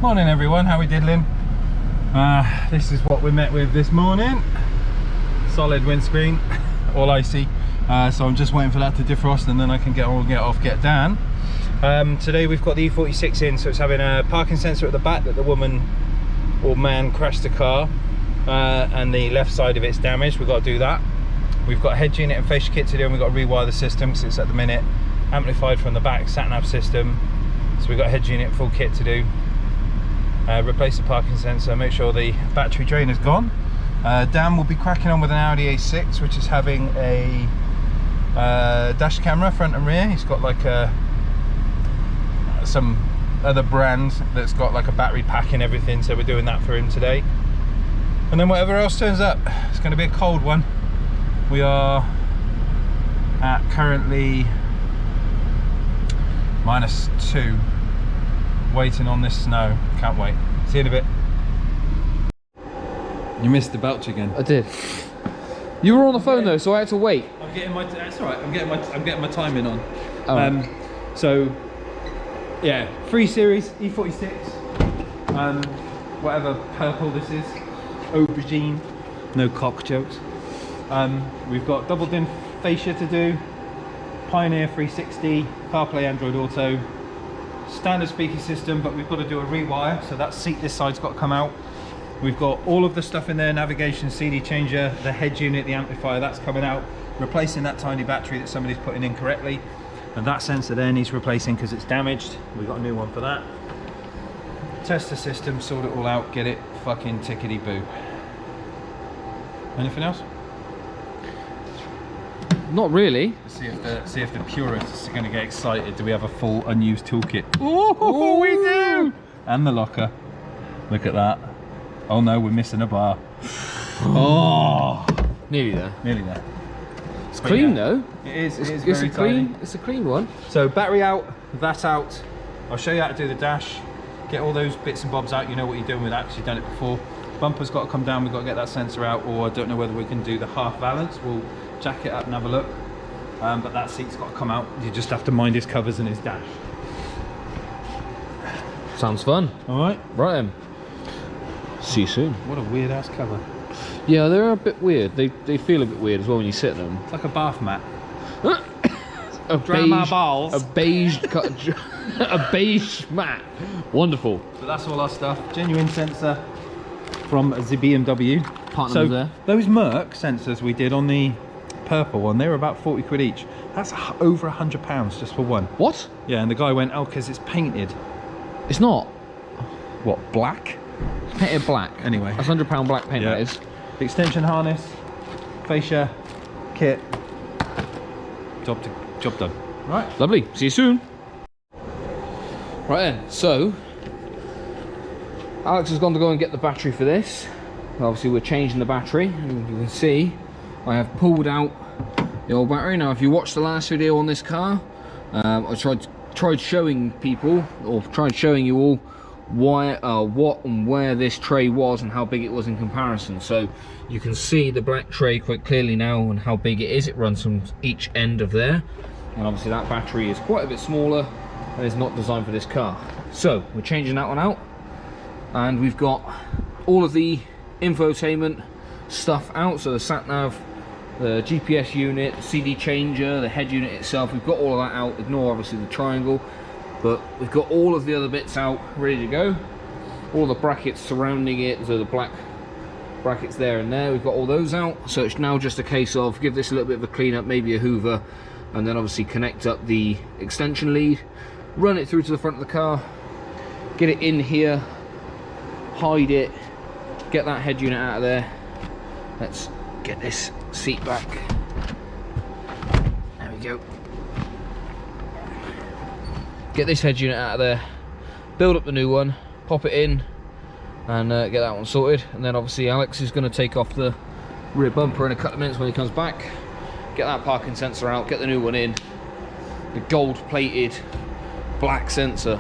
Morning everyone, how we diddling? This is what we met with this morning. Solid windscreen, all icy. So I'm just waiting for that to defrost and then I can get down. Today we've got the e46 in, so it's having a parking sensor at the back that the woman or man crashed the car, and the left side of it's damaged. We've got to do that. We've got a head unit and fascia kit to do, and we've got to rewire the system because it's at the minute amplified from the back sat-nav system. So we've got a head unit full kit to do. Replace the parking sensor, make sure the battery drain is gone. Dan will be cracking on with an Audi A6, which is having a dash camera front and rear. He's got like some other brand that's got like a battery pack and everything, so we're doing that for him today. And then whatever else turns up, it's going to be a cold one. We are at currently -2, waiting on this snow. Can't wait. See you in a bit. You missed the belch again. I did. You were on the phone though, so I had to wait. I'm getting my. That's all right. I'm getting my timing on. Oh. So yeah, 3 Series e46. Whatever purple this is, aubergine. No cock jokes. We've got double din fascia to do. Pioneer 360, CarPlay, Android Auto, standard speaker system, but we've got to do a rewire, so that seat this side's got to come out. We've got all of the stuff in there, navigation, CD changer, the head unit, the amplifier, that's coming out, replacing that tiny battery that somebody's putting in correctly, and that sensor there needs replacing because it's damaged. We've got a new one for that. Test the system, sort it all out, get it fucking tickety boo. Anything else? Not really. See if the purists are going to get excited. Do we have a full unused toolkit? Oh, we do! And the locker. Look at that. Oh no, we're missing a bar. Oh, Nearly there. nearly there. It's clean though. It is. It is It's very a clean. tidy. It's a clean one. So battery out, that out. I'll show you how to do the dash. Get all those bits and bobs out. You know what you're doing with that because you've done it before. Bumper's got to come down. We've got to get that sensor out, or I don't know whether we can do the half balance. We'll jack it up and have a look. But that seat's got to come out. You just have to mind his covers and his dash. Sounds fun. All right. Right then. See you soon. What a weird ass cover. Yeah, they're a bit weird. They feel a bit weird as well when you sit in them. It's like a bath mat. A Dry my balls. A beige a beige mat. Wonderful. So that's all our stuff. Genuine sensor from the BMW. Partner So there. those Merc sensors we did on the purple one, they were about 40 quid each. That's over £100 just for one. What? Yeah, and the guy went, oh, because it's painted. It's not. What, black? It's painted black. Anyway. That's £100 black paint, Yeah. that is. The extension harness, fascia, kit. Job done. Right. Lovely. See you soon. Right then, so Alex has gone to go and get the battery for this. Obviously we're changing the battery, and you can see I have pulled out the old battery. Now if you watched the last video on this car, I tried showing people, or tried showing you all why, what and where this tray was and how big it was in comparison. So you can see the black tray quite clearly now and how big it is. It runs from each end of there, and obviously that battery is quite a bit smaller and is not designed for this car. So we're changing that one out, and we've got all of the infotainment stuff out. So the sat nav, the GPS unit, the CD changer, the head unit itself, we've got all of that out. Ignore obviously the triangle, but we've got all of the other bits out ready to go. All the brackets surrounding it, so the black brackets there and there, we've got all those out. So it's now just a case of give this a little bit of a clean up, maybe a hoover, and then obviously connect up the extension lead, run it through to the front of the car, get it in here, hide it, get that head unit out of there. Let's get this seat back. There we go. Get this head unit out of there, build up the new one, pop it in, and get that one sorted. And then obviously Alex is going to take off the rear bumper in a couple of minutes when he comes back, get that parking sensor out, get the new one in, the gold plated black sensor.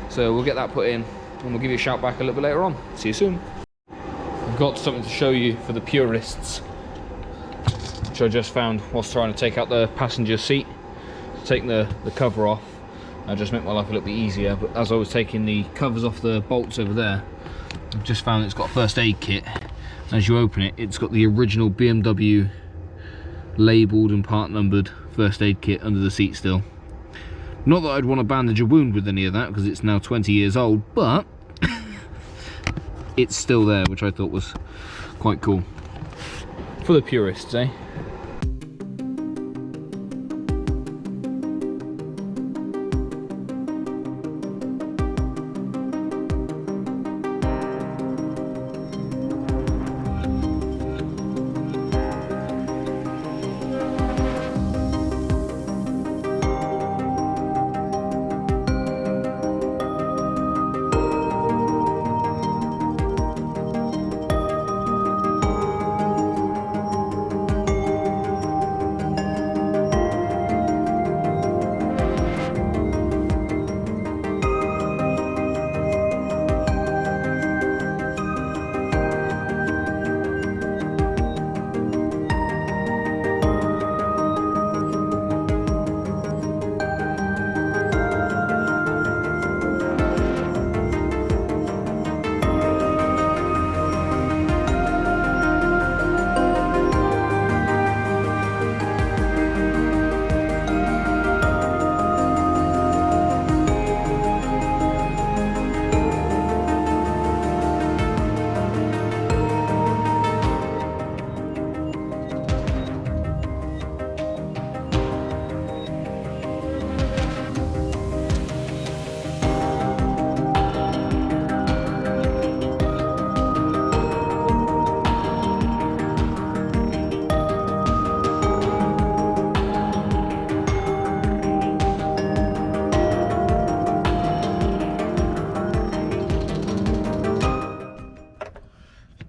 So we'll get that put in and we'll give you a shout back a little bit later on. See you soon. I've got something to show you for the purists, which I just found whilst trying to take out the passenger seat. Taking the cover off, That just made my life a little bit easier. But as I was taking the covers off the bolts over there, I've just found it's got a first aid kit. As you open it, it's got the original BMW labelled and part numbered first aid kit under the seat still. Not that I'd want to bandage a wound with any of that because it's now 20 years old, but it's still there, which I thought was quite cool. For the purists, eh?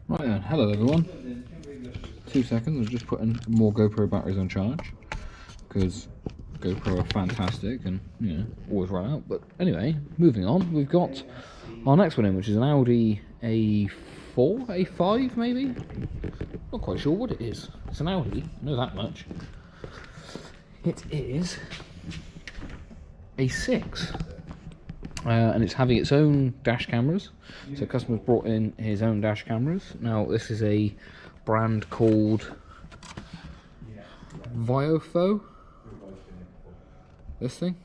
Right then, hello everyone. 2 seconds, I was just putting more GoPro batteries on charge because GoPro are fantastic and, you know, always run out. But anyway, moving on, we've got our next one in, which is an Audi A4, A5 maybe? Not quite sure what it is. It's an Audi, I know that much. It is A6. And it's having its own dash cameras. So customer's brought in his own dash cameras. Now this is a brand called e46. This thing.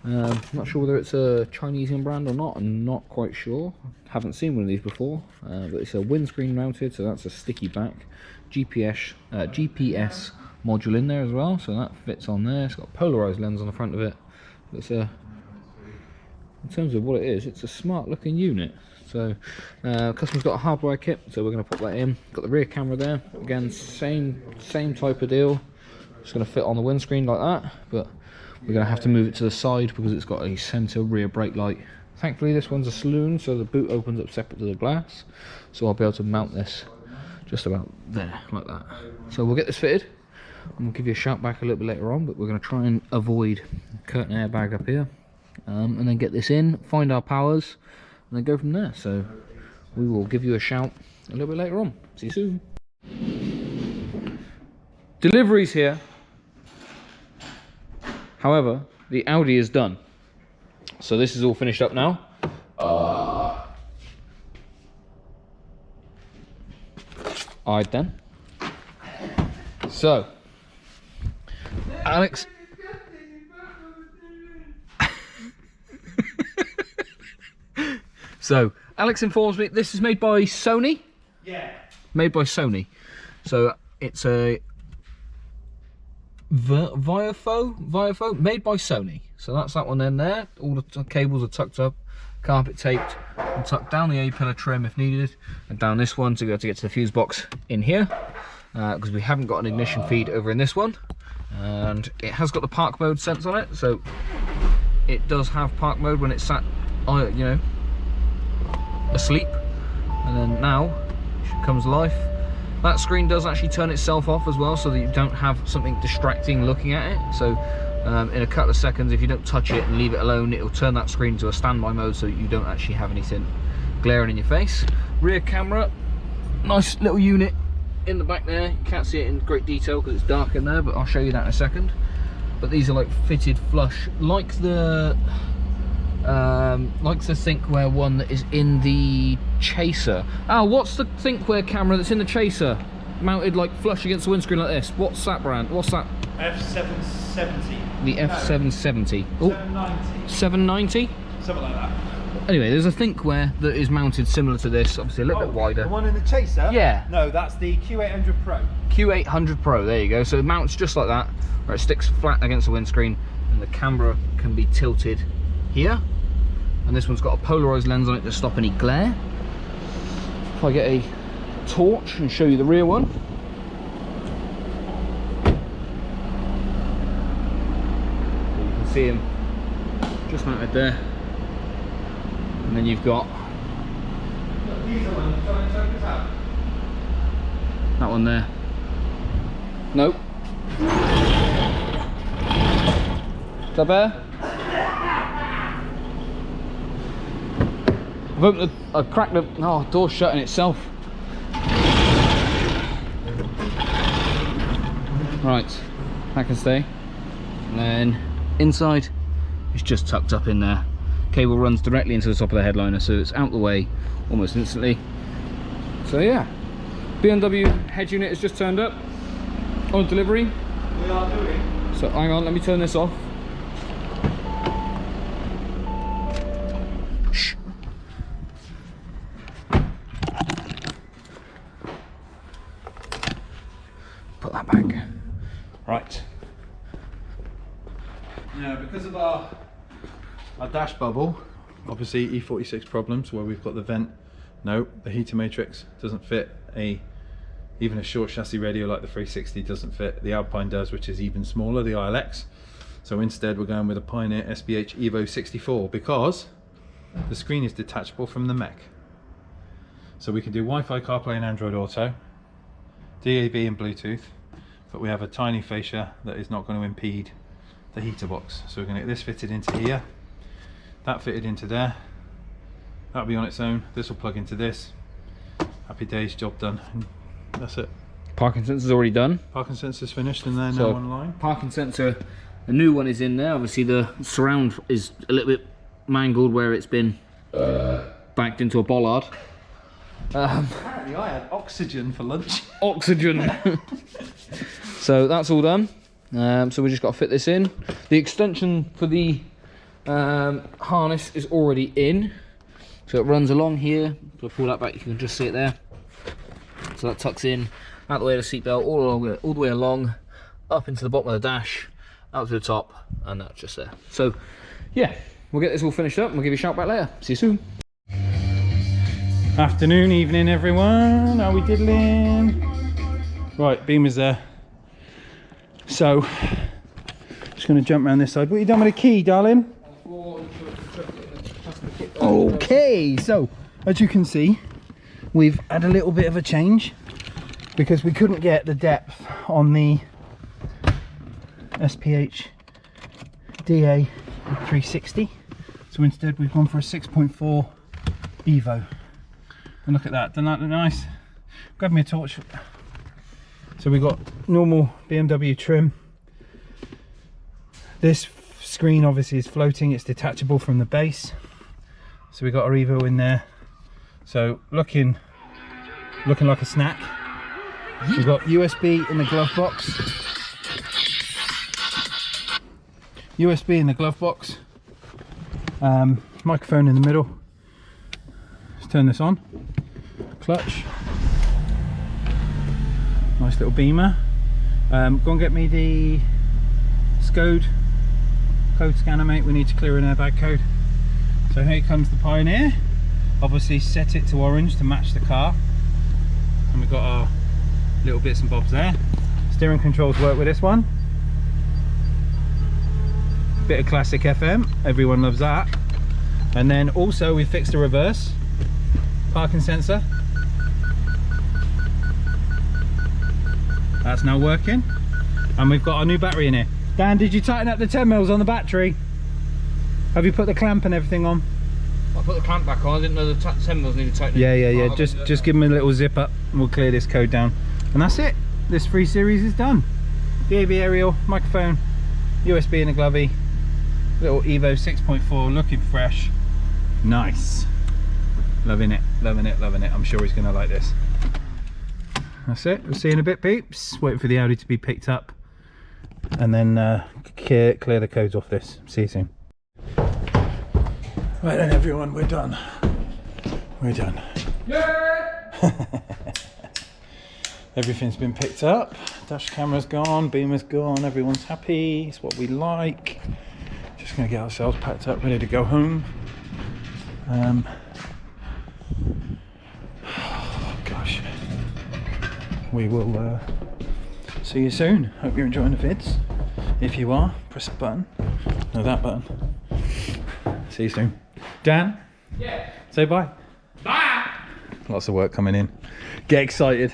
I'm not sure whether it's a Chinese brand or not. I'm not quite sure. Haven't seen one of these before. But it's a windscreen mounted, so that's a sticky back. GPS module in there as well, so that fits on there. It's got a polarized lens on the front of it. It's a In terms of what it is, it's a smart looking unit. So customer's got a hardware kit, so we're going to put that in. Got the rear camera there, again same type of deal. It's going to fit on the windscreen like that, but we're going to have to move it to the side because it's got a centre rear brake light. Thankfully this one's a saloon, so the boot opens up separate to the glass, so I'll be able to mount this just about there, like that. So we'll get this fitted and we'll give you a shout back a little bit later on, but we're going to try and avoid curtain airbag up here. And then get this in, find our powers, and then go from there. So we will give you a shout a little bit later on. See you soon. Delivery's here. However, the Audi is done. So this is all finished up now. Alright then. So, Alex. So, Alex informs me this is made by Sony? Yeah. Made by Sony. So, it's a e46, made by Sony. So that's that one in there. All the cables are tucked up, carpet taped, and tucked down the A-pillar trim if needed, and down this one to get to the fuse box in here, because we haven't got an ignition feed over in this one. And it has got the park mode sense on it, so it does have park mode when it's sat, you know, asleep, and then now it comes to life. That screen does actually turn itself off as well, so that you don't have something distracting looking at it. So in a couple of seconds, if you don't touch it and leave it alone, it will turn that screen to a standby mode so you don't actually have anything glaring in your face. Rear camera, nice little unit in the back there. You can't see it in great detail because it's dark in there, but I'll show you that in a second. but these are like fitted flush, like the thinkware one that is in the Chaser. Oh, what's the thinkware camera that's in the Chaser? Mounted like flush against the windscreen like this. What's that brand? What's that? F770. The F770. Oh, 790. 790? Something like that. Anyway, there's a thinkware that is mounted similar to this, obviously a little bit wider. The one in the Chaser? Yeah. No, that's the Q800 Pro. Q800 Pro, there you go. So it mounts just like that, where it sticks flat against the windscreen, and the camera can be tilted here. And this one's got a polarized lens on it to stop any glare. If I get a torch and show you the rear one. You can see him just mounted there. And then you've got that one there. Nope. Is that better? I've opened the, I've cracked the, oh, door's shutting itself. Right, that can stay. And then inside, it's just tucked up in there. Cable runs directly into the top of the headliner, so it's out the way almost instantly. So yeah, BMW head unit has just turned up on delivery. We are doing. So hang on, let me turn this off. Shh. Put that back. Right. Now, because of our dash bubble, obviously E46 problems where we've got the vent. No, the heater matrix doesn't fit even a short chassis radio like the 360 doesn't fit. The Alpine does, which is even smaller, the ILX. So instead we're going with a Pioneer SBH Evo 64 because the screen is detachable from the mech. So we can do Wi-Fi, CarPlay and Android Auto, DAB and Bluetooth, but we have a tiny fascia that is not going to impede the heater box. So we're going to get this fitted into here, that fitted into there, that'll be on its own, this will plug into this. Happy days, job done, and that's it. Parking sensor's already done. Parking sensor's finished and they're now online. Parking sensor, the new one is in there. Obviously the surround is a little bit mangled where it's been backed into a bollard. Apparently I had oxygen for lunch. Oxygen. So that's all done. So we just got to fit this in. The extension for the harness is already in. So it runs along here. So pull that back, you can just see it there. So that tucks in out the way of the seatbelt, all the way along, up into the bottom of the dash, out to the top, and that's just there. So yeah, we'll get this all finished up and we'll give you a shout back later. See you soon. Afternoon, evening everyone, how we diddling? Right, beamer's there. So, just going to jump around this side. What have you done with the key, darling? Okay, so as you can see, we've had a little bit of a change because we couldn't get the depth on the SPH DA 360. So instead we've gone for a 6.4 Evo. And look at that, doesn't that look nice? Grab me a torch. So we've got normal BMW trim. This screen obviously is floating, it's detachable from the base. So we've got our Evo in there. So looking like a snack. We've got USB in the glove box. USB in the glove box. Microphone in the middle. Let's turn this on. Clutch. Nice little beamer. Go and get me the SCODE code scanner, mate. We need to clear an airbag code. So here comes the Pioneer. Obviously set it to orange to match the car. And we've got our little bits and bobs there. Steering controls work with this one. Bit of classic FM, everyone loves that. And then also we fixed the reverse parking sensor. That's now working. And we've got our new battery in here. Dan, did you tighten up the 10 mils on the battery? Have you put the clamp and everything on? I put the clamp back on, I didn't know the 10 mils needed tightening. Yeah. Just give them a little zip up and we'll clear this code down. And that's it. This 3 Series is done. DAB aerial, microphone, USB in the glovey, little Evo 6.4, looking fresh, nice. Loving it, loving it, loving it. I'm sure he's gonna like this. That's it, we'll see you in a bit, peeps. Waiting for the Audi to be picked up and then clear the codes off this. See you soon. Right then everyone, we're done. We're done. Yeah! Everything's been picked up. Dash camera's gone, beamer's gone, everyone's happy. It's what we like. Just gonna get ourselves packed up, ready to go home. Oh gosh. We will see you soon. Hope you're enjoying the vids. If you are, press the button. No, that button. See you soon. Dan? Yeah. Say bye. Bye! Lots of work coming in. Get excited.